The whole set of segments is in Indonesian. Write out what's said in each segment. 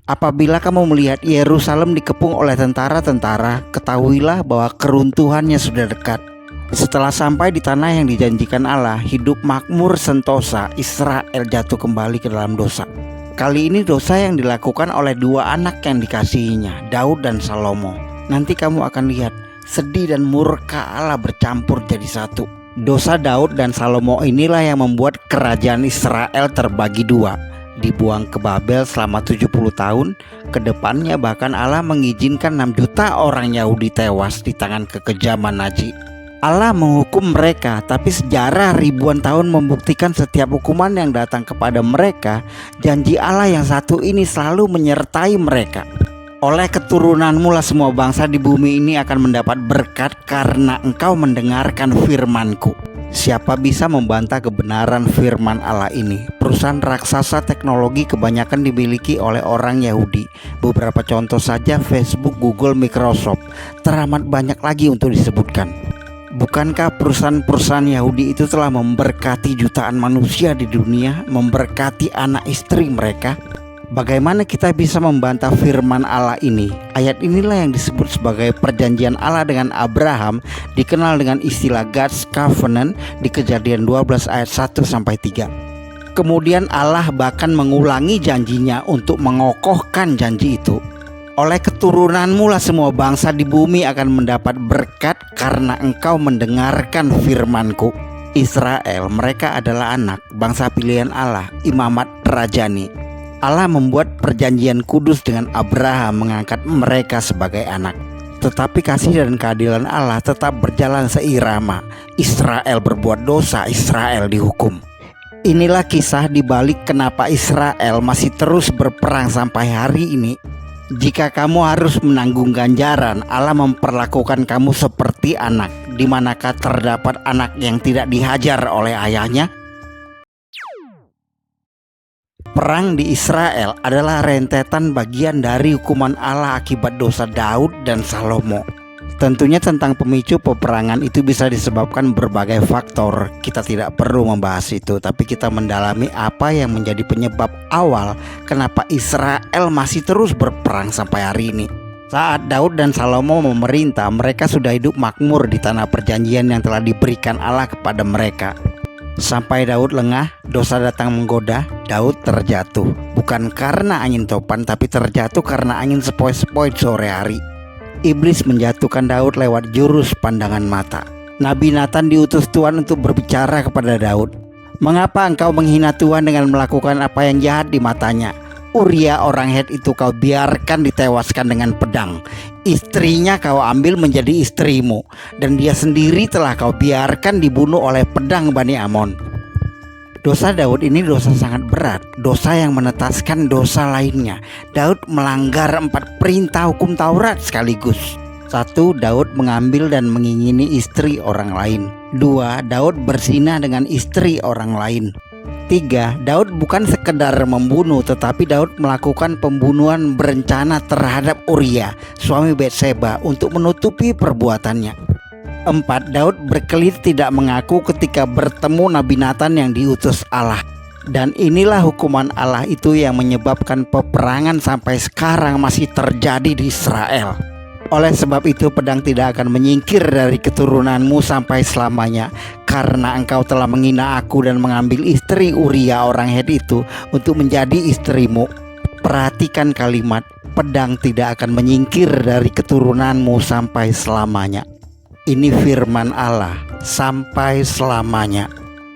Apabila kamu melihat Yerusalem dikepung oleh tentara-tentara, ketahuilah bahwa keruntuhannya sudah dekat. Setelah sampai di tanah yang dijanjikan Allah, hidup makmur sentosa, Israel jatuh kembali ke dalam dosa. Kali ini dosa yang dilakukan oleh dua anak yang dikasihinya, Daud dan Salomo. Nanti kamu akan lihat, sedih dan murka Allah bercampur jadi satu. Dosa Daud dan Salomo inilah yang membuat kerajaan Israel terbagi dua, dibuang ke Babel selama 70 tahun. Kedepannya bahkan Allah mengizinkan 6 juta orang Yahudi tewas di tangan kekejaman Nazi. Allah menghukum mereka, tapi sejarah ribuan tahun membuktikan setiap hukuman yang datang kepada mereka, janji Allah yang satu ini selalu menyertai mereka. Oleh keturunanmu lah semua bangsa di bumi ini akan mendapat berkat karena engkau mendengarkan firman-Ku. Siapa bisa membantah kebenaran firman Allah ini? Perusahaan raksasa teknologi kebanyakan dimiliki oleh orang Yahudi. Beberapa contoh saja: Facebook, Google, Microsoft. Teramat banyak lagi untuk disebutkan. Bukankah perusahaan-perusahaan Yahudi itu telah memberkati jutaan manusia di dunia, memberkati anak istri mereka? Bagaimana kita bisa membantah firman Allah ini? Ayat inilah yang disebut sebagai perjanjian Allah dengan Abraham, dikenal dengan istilah God's Covenant di Kejadian 12 ayat 1-3. Kemudian Allah bahkan mengulangi janjinya untuk mengokohkan janji itu. Oleh keturunanmu lah semua bangsa di bumi akan mendapat berkat karena engkau mendengarkan firman-Ku. Israel, mereka adalah anak, bangsa pilihan Allah, imamat rajani. Allah membuat perjanjian kudus dengan Abraham mengangkat mereka sebagai anak. Tetapi kasih dan keadilan Allah tetap berjalan seirama. Israel berbuat dosa, Israel dihukum. Inilah kisah dibalik kenapa Israel masih terus berperang sampai hari ini. Jika kamu harus menanggung ganjaran, Allah memperlakukan kamu seperti anak. Di manakah terdapat anak yang tidak dihajar oleh ayahnya? Perang di Israel adalah rentetan bagian dari hukuman Allah akibat dosa Daud dan Salomo. Tentunya tentang pemicu peperangan itu bisa disebabkan berbagai faktor. Kita tidak perlu membahas itu, tapi kita mendalami apa yang menjadi penyebab awal kenapa Israel masih terus berperang sampai hari ini. Saat Daud dan Salomo memerintah, mereka sudah hidup makmur di tanah perjanjian yang telah diberikan Allah kepada mereka. Sampai Daud lengah, dosa datang menggoda, Daud terjatuh. Bukan karena angin topan, tapi terjatuh karena angin sepoi-sepoi sore hari. Iblis menjatuhkan Daud lewat jurus pandangan mata. Nabi Nathan diutus Tuhan untuk berbicara kepada Daud. Mengapa engkau menghina Tuhan dengan melakukan apa yang jahat di matanya? Uria orang Het itu kau biarkan ditewaskan dengan pedang. Istrinya kau ambil menjadi istrimu, dan dia sendiri telah kau biarkan dibunuh oleh pedang Bani Amon. Dosa Daud ini dosa sangat berat, dosa yang menetaskan dosa lainnya. Daud melanggar 4 perintah hukum Taurat sekaligus. 1. Daud mengambil dan mengingini istri orang lain. 2. Daud berzinah dengan istri orang lain. 3. Daud bukan sekedar membunuh, tetapi Daud melakukan pembunuhan berencana terhadap Uria, suami Batseba, untuk menutupi perbuatannya. 4. Daud berkelit tidak mengaku ketika bertemu Nabi Nathan yang diutus Allah. Dan inilah hukuman Allah itu yang menyebabkan peperangan sampai sekarang masih terjadi di Israel. Oleh sebab itu pedang tidak akan menyingkir dari keturunanmu sampai selamanya, karena engkau telah menghina aku dan mengambil istri Uria orang Het itu untuk menjadi istrimu. Perhatikan kalimat, pedang tidak akan menyingkir dari keturunanmu sampai selamanya. Ini firman Allah, sampai selamanya.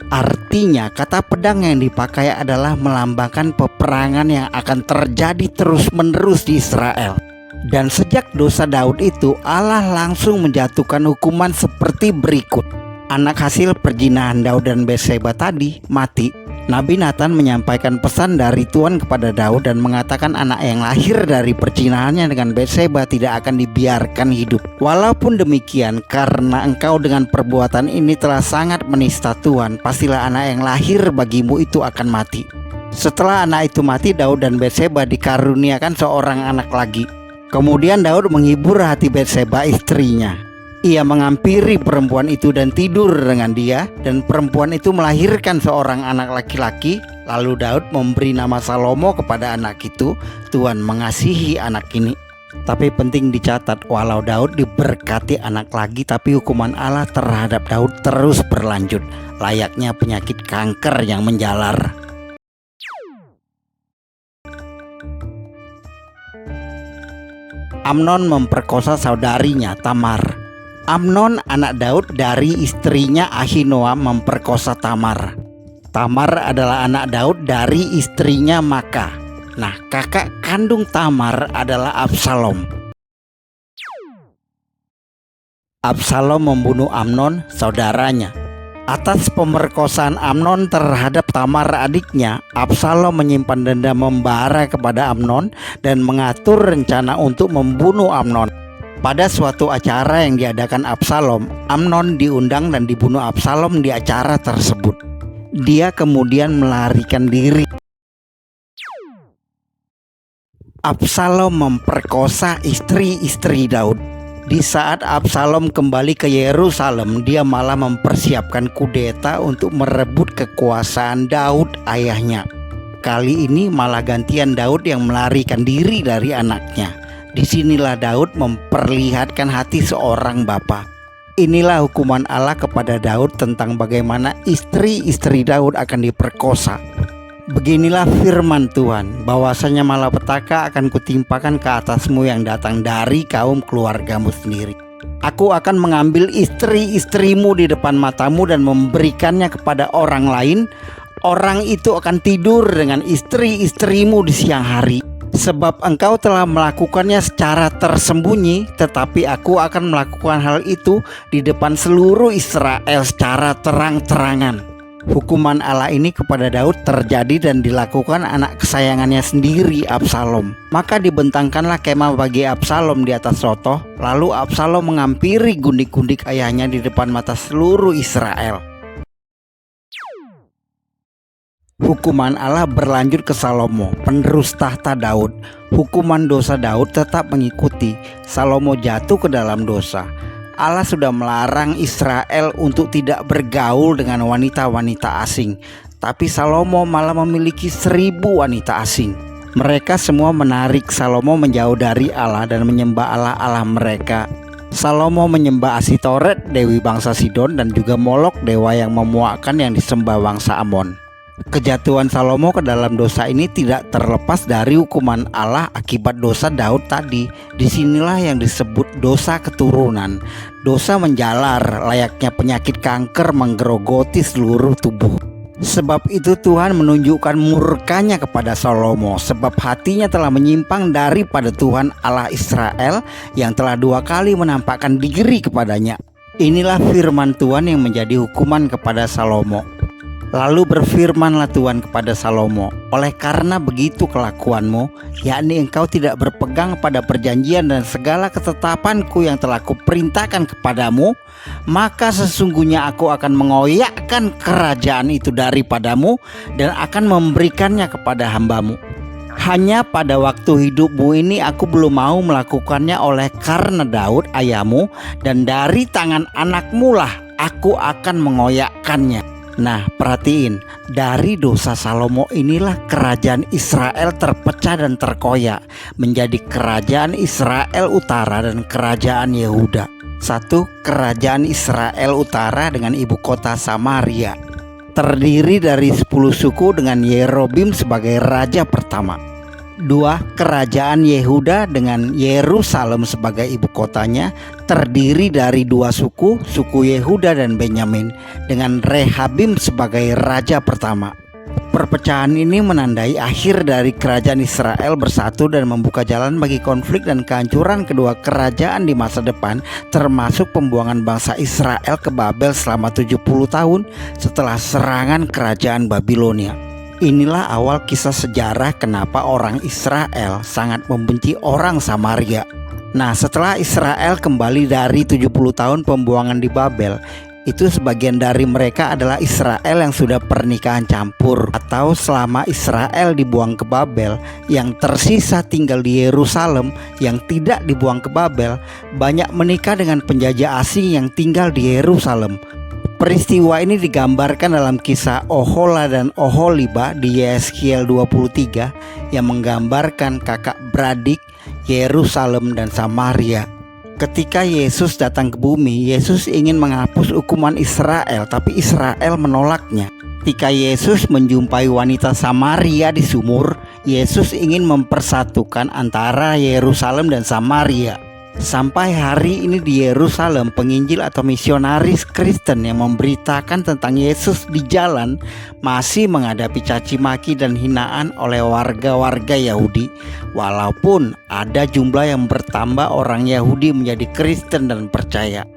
Artinya kata pedang yang dipakai adalah melambangkan peperangan yang akan terjadi terus-menerus di Israel. Dan sejak dosa Daud itu, Allah langsung menjatuhkan hukuman seperti berikut. Anak hasil perzinahan Daud dan Batseba tadi mati. Nabi Nathan menyampaikan pesan dari Tuhan kepada Daud dan mengatakan anak yang lahir dari percinaannya dengan Batseba tidak akan dibiarkan hidup. Walaupun demikian, karena engkau dengan perbuatan ini telah sangat menista Tuhan, pastilah anak yang lahir bagimu itu akan mati. Setelah anak itu mati, Daud dan Batseba dikaruniakan seorang anak lagi. Kemudian Daud menghibur hati Batseba istrinya. Ia menghampiri perempuan itu dan tidur dengan dia, dan perempuan itu melahirkan seorang anak laki-laki. Lalu Daud memberi nama Salomo kepada anak itu. Tuhan mengasihi anak ini. Tapi penting dicatat, walau Daud diberkati anak lagi, tapi hukuman Allah terhadap Daud terus berlanjut, layaknya penyakit kanker yang menjalar. Amnon memperkosa saudarinya Tamar. Amnon anak Daud dari istrinya Ahinoam memperkosa Tamar. Tamar adalah anak Daud dari istrinya Maakah. Nah, kakak kandung Tamar adalah Absalom. Absalom membunuh Amnon, saudaranya. Atas pemerkosaan Amnon terhadap Tamar adiknya, Absalom menyimpan dendam membara kepada Amnon dan mengatur rencana untuk membunuh Amnon. Pada suatu acara yang diadakan Absalom, Amnon diundang dan dibunuh Absalom di acara tersebut. Dia kemudian melarikan diri. Absalom memperkosa istri-istri Daud. Di saat Absalom kembali ke Yerusalem, dia malah mempersiapkan kudeta untuk merebut kekuasaan Daud ayahnya. Kali ini malah gantian Daud yang melarikan diri dari anaknya. Disinilah Daud memperlihatkan hati seorang bapa. Inilah hukuman Allah kepada Daud tentang bagaimana istri-istri Daud akan diperkosa. Beginilah firman Tuhan, bahwasanya malapetaka akan kutimpakan ke atasmu yang datang dari kaum keluargamu sendiri. Aku akan mengambil istri-istrimu di depan matamu dan memberikannya kepada orang lain. Orang itu akan tidur dengan istri-istrimu di siang hari. Sebab engkau telah melakukannya secara tersembunyi, tetapi aku akan melakukan hal itu di depan seluruh Israel secara terang-terangan. Hukuman Allah ini kepada Daud terjadi dan dilakukan anak kesayangannya sendiri, Absalom. Maka dibentangkanlah kemah bagi Absalom di atas rotoh. Lalu Absalom menghampiri gundik-gundik ayahnya di depan mata seluruh Israel. Hukuman Allah berlanjut ke Salomo, penerus tahta Daud. Hukuman dosa Daud tetap mengikuti. Salomo jatuh ke dalam dosa. Allah sudah melarang Israel untuk tidak bergaul dengan wanita-wanita asing. Tapi Salomo malah memiliki 1000 wanita asing. Mereka semua menarik Salomo menjauh dari Allah dan menyembah Allah-Allah mereka. Salomo menyembah Asitoret, dewi bangsa Sidon, dan juga Molok, dewa yang memuakkan yang disembah bangsa Amon. Kejatuhan Salomo ke dalam dosa ini tidak terlepas dari hukuman Allah akibat dosa Daud tadi. Disinilah yang disebut dosa keturunan. Dosa menjalar layaknya penyakit kanker menggerogoti seluruh tubuh. Sebab itu Tuhan menunjukkan murkanya kepada Salomo, sebab hatinya telah menyimpang daripada Tuhan Allah Israel yang telah 2 kali menampakkan diri kepadanya. Inilah firman Tuhan yang menjadi hukuman kepada Salomo. Lalu berfirmanlah Tuhan kepada Salomo, oleh karena begitu kelakuanmu, yakni engkau tidak berpegang pada perjanjian dan segala ketetapanku yang telah kuperintahkan kepadamu, maka sesungguhnya aku akan mengoyakkan kerajaan itu daripadamu dan akan memberikannya kepada hambamu. Hanya pada waktu hidupmu ini aku belum mau melakukannya oleh karena Daud ayahmu, dan dari tangan anakmu lah aku akan mengoyakkannya. Nah, perhatiin, dari dosa Salomo inilah kerajaan Israel terpecah dan terkoyak menjadi kerajaan Israel Utara dan kerajaan Yehuda. 1. Kerajaan Israel Utara dengan ibu kota Samaria, terdiri dari 10 suku dengan Yerobeam sebagai raja pertama. 2. Kerajaan Yehuda dengan Yerusalem sebagai ibu kotanya, terdiri dari 2 suku, suku Yehuda dan Benyamin, dengan Rehabim sebagai raja pertama. Perpecahan ini menandai akhir dari kerajaan Israel bersatu dan membuka jalan bagi konflik dan kehancuran kedua kerajaan di masa depan, termasuk pembuangan bangsa Israel ke Babel selama 70 tahun setelah serangan kerajaan Babilonia. Inilah awal kisah sejarah kenapa orang Israel sangat membenci orang Samaria. Nah, setelah Israel kembali dari 70 tahun pembuangan di Babel, itu sebagian dari mereka adalah Israel yang sudah pernikahan campur, atau selama Israel dibuang ke Babel, yang tersisa tinggal di Yerusalem yang tidak dibuang ke Babel, banyak menikah dengan penjajah asing yang tinggal di Yerusalem. Peristiwa ini digambarkan dalam kisah Ohola dan Oholiba di Yeskiel 23 yang menggambarkan kakak beradik Yerusalem dan Samaria. Ketika Yesus datang ke bumi, Yesus ingin menghapus hukuman Israel, tapi Israel menolaknya. Ketika Yesus menjumpai wanita Samaria di sumur, Yesus ingin mempersatukan antara Yerusalem dan Samaria. Sampai hari ini di Yerusalem, penginjil atau misionaris Kristen yang memberitakan tentang Yesus di jalan masih menghadapi caci maki dan hinaan oleh warga-warga Yahudi. Walaupun ada jumlah yang bertambah orang Yahudi menjadi Kristen dan percaya.